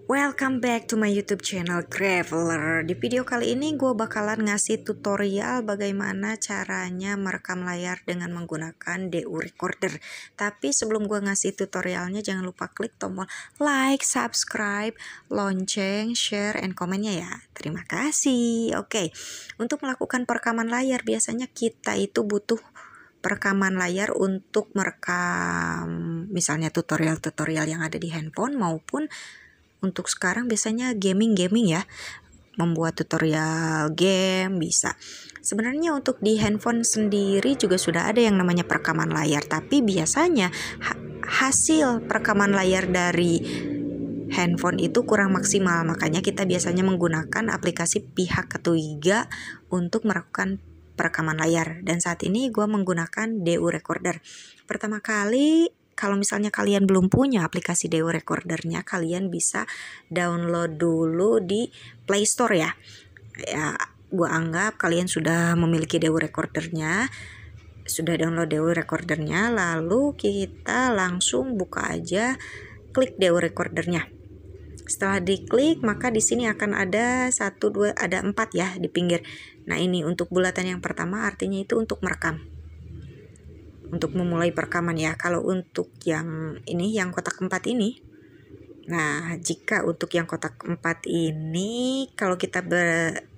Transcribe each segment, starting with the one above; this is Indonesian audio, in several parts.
Welcome back to my YouTube channel Graveler. Di video kali ini gue bakalan ngasih tutorial bagaimana caranya merekam layar dengan menggunakan DU Recorder. Tapi sebelum gue ngasih tutorialnya, jangan lupa klik tombol like, subscribe, lonceng, share, and komennya ya. Terima kasih. Oke, untuk melakukan perekaman layar biasanya kita itu butuh perekaman layar untuk merekam misalnya tutorial-tutorial yang ada di handphone, maupun untuk sekarang biasanya gaming ya, membuat tutorial game bisa. Sebenarnya untuk di handphone sendiri juga sudah ada yang namanya perekaman layar, tapi biasanya hasil perekaman layar dari handphone itu kurang maksimal, makanya kita biasanya menggunakan aplikasi pihak ketiga untuk melakukan perekaman layar. Dan saat ini gue menggunakan DU Recorder. Pertama kali, kalau misalnya kalian belum punya aplikasi DU Recordernya, kalian bisa download dulu di Play Store ya. Ya, gue anggap kalian sudah memiliki DU Recordernya, sudah download DU Recordernya, lalu kita langsung buka aja, klik DU Recordernya. Setelah diklik, maka di sini akan ada 1, 2, ada 4 ya di pinggir. Nah, ini untuk bulatan yang pertama artinya itu untuk merekam. Untuk memulai perekaman ya. Kalau untuk yang ini, yang kotak 4 ini, nah jika untuk yang kotak 4 ini, kalau kita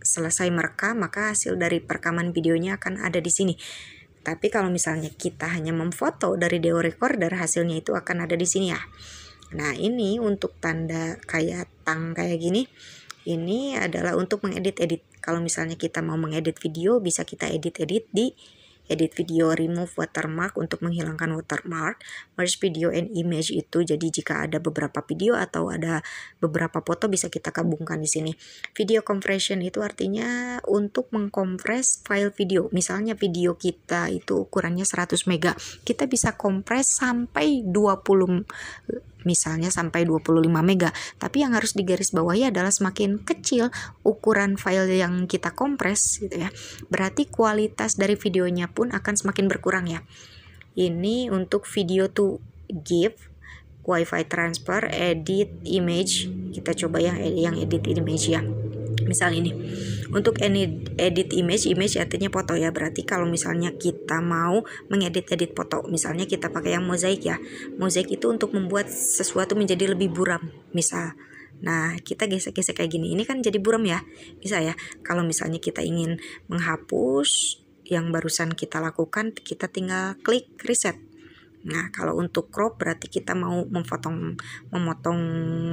selesai merekam, maka hasil dari perekaman videonya akan ada di sini. Tapi kalau misalnya kita hanya memfoto dari DU Recorder, hasilnya itu akan ada di sini ya. Nah, ini untuk tanda kayak tang kayak gini, ini adalah untuk mengedit-edit. Kalau misalnya kita mau mengedit video, bisa kita edit-edit di edit video, remove watermark untuk menghilangkan watermark, merge video and image itu. Jadi jika ada beberapa video atau ada beberapa foto bisa kita gabungkan di sini. Video compression itu artinya untuk mengkompres file video. Misalnya video kita itu ukurannya 100 mega, kita bisa kompres sampai 20, misalnya sampai 25 mega. Tapi yang harus digarisbawahi adalah semakin kecil ukuran file yang kita kompres gitu ya, berarti kualitas dari videonya pun akan semakin berkurang ya. Ini untuk video to GIF, Wi-Fi transfer, edit image. Kita coba yang edit image ya. Misal ini untuk edit image artinya foto ya. Berarti kalau misalnya kita mau mengedit foto, misalnya kita pakai yang mozaik ya. Mozaik itu untuk membuat sesuatu menjadi lebih buram misal. Nah, kita gesek-gesek kayak gini, ini kan jadi buram ya, bisa ya. Kalau misalnya kita ingin menghapus yang barusan kita lakukan, kita tinggal klik reset. Nah, kalau untuk crop berarti kita mau memotong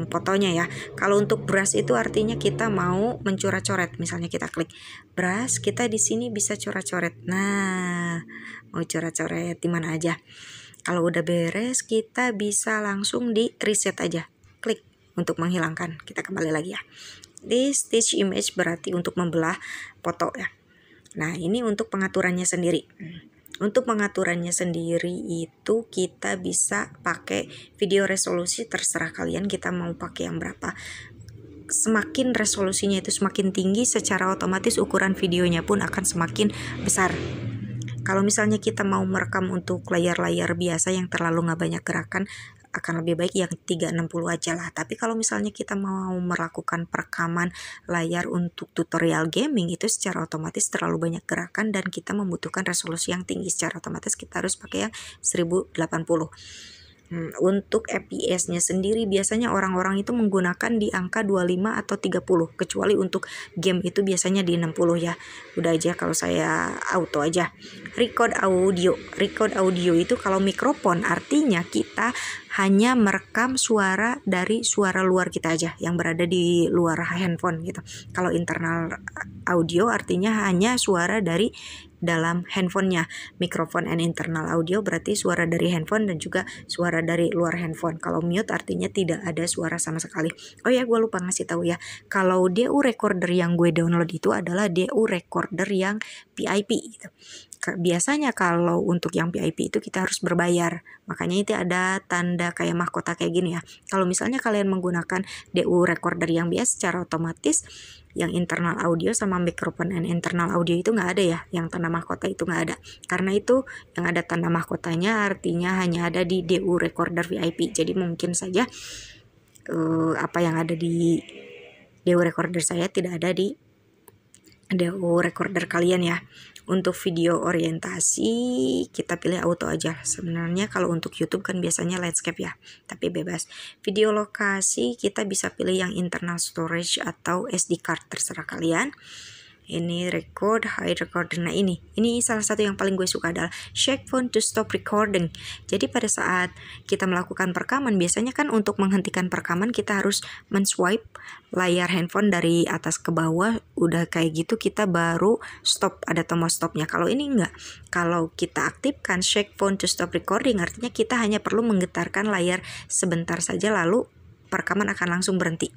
fotonya ya. Kalau untuk brush itu artinya kita mau mencoret-coret. Misalnya kita klik brush, kita di sini bisa coret-coret. Nah, mau coret-coret di mana aja. Kalau udah beres, kita bisa langsung di reset aja. Klik untuk menghilangkan. Kita kembali lagi ya. Di stitch image berarti untuk membelah foto ya. Nah, ini untuk pengaturannya sendiri. Untuk pengaturannya sendiri itu kita bisa pakai video resolusi, terserah kalian kita mau pakai yang berapa. Semakin resolusinya itu semakin tinggi, secara otomatis ukuran videonya pun akan semakin besar. Kalau misalnya kita mau merekam untuk layar-layar biasa yang terlalu nggak banyak gerakan, akan lebih baik yang 360 aja lah. Tapi kalau misalnya kita mau melakukan perekaman layar untuk tutorial gaming, itu secara otomatis terlalu banyak gerakan dan kita membutuhkan resolusi yang tinggi. Secara otomatis kita harus pakai yang 1080. Untuk FPS-nya sendiri biasanya orang-orang itu menggunakan di angka 25 atau 30, kecuali untuk game itu biasanya di 60 ya. Udah aja kalau saya auto aja. Record audio itu kalau mikrofon artinya kita hanya merekam suara dari suara luar kita aja yang berada di luar handphone gitu. Kalau internal audio artinya hanya suara dari dalam handphonenya. Mikrofon and internal audio berarti suara dari handphone dan juga suara dari luar handphone. Kalau mute artinya tidak ada suara sama sekali. Oh ya, gue lupa ngasih tahu ya. Kalau DU Recorder yang gue download itu adalah DU Recorder yang VIP gitu. Biasanya kalau untuk yang VIP itu kita harus berbayar. Makanya itu ada tanda kayak mahkota kayak gini ya. Kalau misalnya kalian menggunakan DU Recorder yang biasa, secara otomatis yang internal audio sama mikrofon and internal audio itu nggak ada ya, yang tanda mahkota itu nggak ada. Karena itu yang ada tanda mahkotanya artinya hanya ada di DU Recorder VIP. Jadi mungkin saja apa yang ada di DAW recorder saya tidak ada di DAW recorder kalian ya. Untuk video orientasi kita pilih auto aja. Sebenarnya kalau untuk YouTube kan biasanya landscape ya, tapi bebas. Video lokasi kita bisa pilih yang internal storage atau SD card, terserah kalian. Ini record, hide recorder. Nah ini salah satu yang paling gue suka adalah shake phone to stop recording. Jadi pada saat kita melakukan perekaman, biasanya kan untuk menghentikan perekaman kita harus men-swipe layar handphone dari atas ke bawah. Udah kayak gitu kita baru stop, ada tombol stopnya. Kalau ini enggak. Kalau kita aktifkan shake phone to stop recording, artinya kita hanya perlu menggetarkan layar sebentar saja lalu perekaman akan langsung berhenti.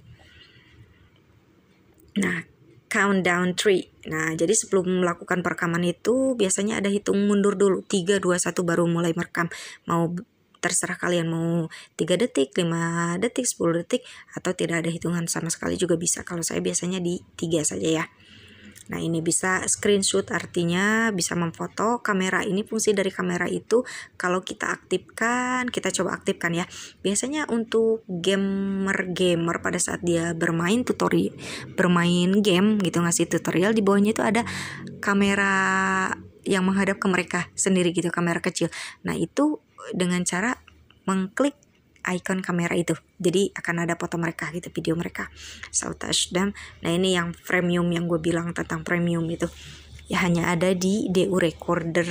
Nah, countdown 3. Nah, jadi sebelum melakukan perekaman itu biasanya ada hitung mundur dulu. 3, 2, 1 baru mulai merekam. Mau terserah kalian mau 3 detik, 5 detik, 10 detik atau tidak ada hitungan sama sekali juga bisa. Kalau saya biasanya di 3 saja ya. Nah, ini bisa screenshot, artinya bisa memfoto. Kamera ini, fungsi dari kamera itu kalau kita aktifkan, kita coba aktifkan ya. Biasanya untuk gamer pada saat dia bermain game gitu, ngasih tutorial, di bawahnya itu ada kamera yang menghadap ke mereka sendiri gitu, kamera kecil. Nah, itu dengan cara mengklik icon kamera itu, jadi akan ada foto mereka gitu, video mereka. So touch them. Nah, ini yang premium yang gue bilang tentang premium itu ya, hanya ada di DAW recorder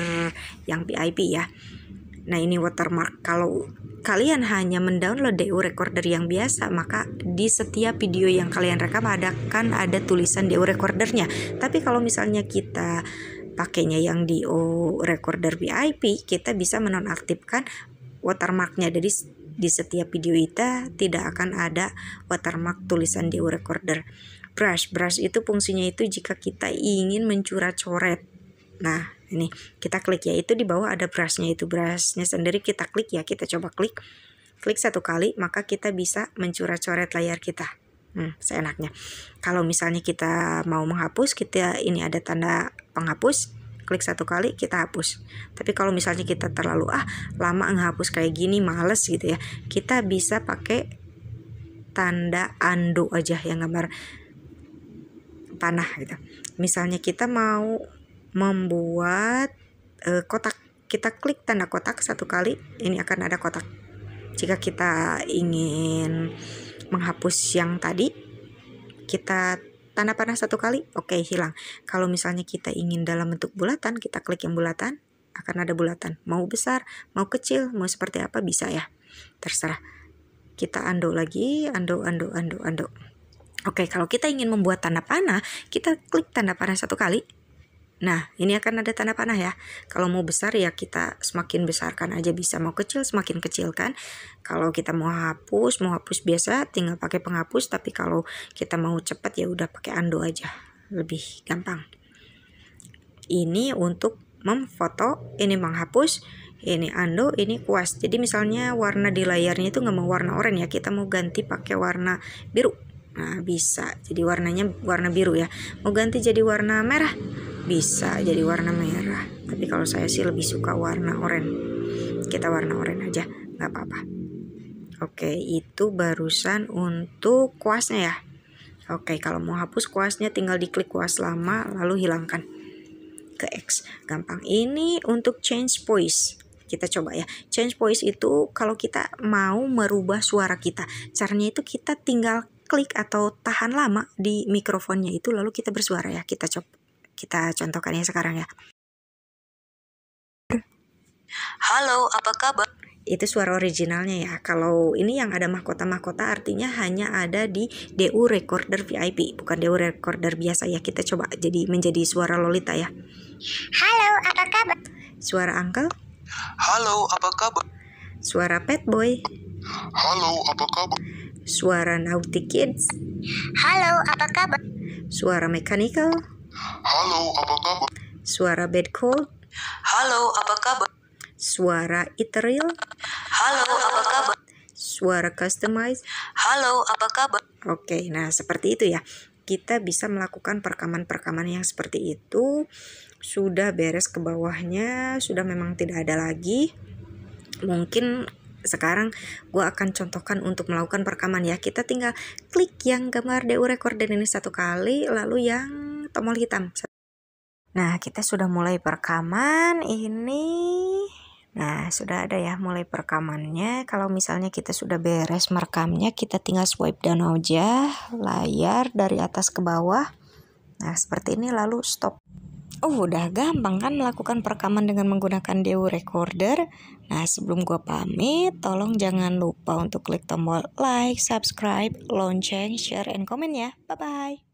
yang VIP ya. Nah, ini watermark. Kalau kalian hanya mendownload DAW recorder yang biasa, maka di setiap video yang kalian rekam akan ada tulisan DAW recordernya. Tapi kalau misalnya kita pakainya yang DAW recorder VIP, kita bisa menonaktifkan watermarknya. Jadi di setiap video kita tidak akan ada watermark tulisan DAW recorder. Brush itu fungsinya itu jika kita ingin mencoret-coret. Nah, ini kita klik ya, itu di bawah ada brushnya, itu brushnya sendiri kita klik ya. Kita coba klik 1 kali, maka kita bisa mencoret-coret layar kita. Seenaknya. Kalau misalnya kita mau menghapus, kita ini ada tanda penghapus, klik 1 kali kita hapus. Tapi kalau misalnya kita terlalu lama menghapus kayak gini, males gitu ya, kita bisa pakai tanda undo aja yang gambar panah gitu. Misalnya kita mau membuat kotak, kita klik tanda kotak 1 kali, ini akan ada kotak. Jika kita ingin menghapus yang tadi, kita tanda panah 1 kali, oke, hilang. Kalau misalnya kita ingin dalam bentuk bulatan, kita klik yang bulatan, akan ada bulatan. Mau besar, mau kecil, mau seperti apa bisa ya, terserah. Kita undo lagi, undo. Oke, kalau kita ingin membuat tanda panah, kita klik tanda panah 1 kali. Nah, ini akan ada tanda panah ya. Kalau mau besar ya kita semakin besarkan aja bisa, mau kecil semakin kecilkan. Kalau kita mau hapus biasa tinggal pakai penghapus, tapi kalau kita mau cepat ya udah pakai undo aja, lebih gampang. Ini untuk memfoto, ini menghapus, ini undo, ini kuas. Jadi misalnya warna di layarnya itu nggak mau warna oranye ya, kita mau ganti pakai warna biru. Nah, bisa jadi warnanya warna biru ya. Mau ganti jadi warna merah, bisa jadi warna merah. Tapi kalau saya sih lebih suka warna oranye. Kita warna oranye aja, nggak apa-apa. Oke, itu barusan untuk kuasnya ya. Oke, kalau mau hapus kuasnya tinggal diklik kuas lama lalu hilangkan ke X, gampang. Ini untuk change voice. Kita coba ya. Change voice itu kalau kita mau merubah suara kita, caranya itu kita tinggal klik atau tahan lama di mikrofonnya itu lalu kita bersuara ya. Kita contohkan ya sekarang ya. Halo, apa kabar? Itu suara originalnya ya. Kalau ini yang ada mahkota-mahkota artinya hanya ada di DAW recorder VIP, bukan DAW recorder biasa ya. Kita coba menjadi suara Lolita ya. Halo, apa kabar? Suara Uncle. Halo, apa kabar? Suara Pet Boy. Halo, apa kabar? Suara Naughty Kids. Halo, apa kabar? Suara Mechanical. Halo, apa kabar? Suara Bad Cold. Halo, apa kabar? Suara Ethereal. Halo, apa kabar? Suara Customize. Halo, apa kabar? Oke, nah seperti itu ya. Kita bisa melakukan perekaman-perekaman yang seperti itu. Sudah beres ke bawahnya, sudah memang tidak ada lagi. Mungkin sekarang gue akan contohkan untuk melakukan perekaman ya. Kita tinggal klik yang gambar DU Recorder ini 1 kali, lalu yang tombol hitam. Nah, kita sudah mulai perekaman ini. Nah, sudah ada ya mulai perekamannya. Kalau misalnya kita sudah beres merekamnya, kita tinggal swipe down aja layar dari atas ke bawah. Nah, seperti ini lalu stop. Udah gampang kan melakukan perekaman dengan menggunakan DU Recorder. Nah, sebelum gua pamit, tolong jangan lupa untuk klik tombol like, subscribe, lonceng, share, and comment ya. Bye-bye.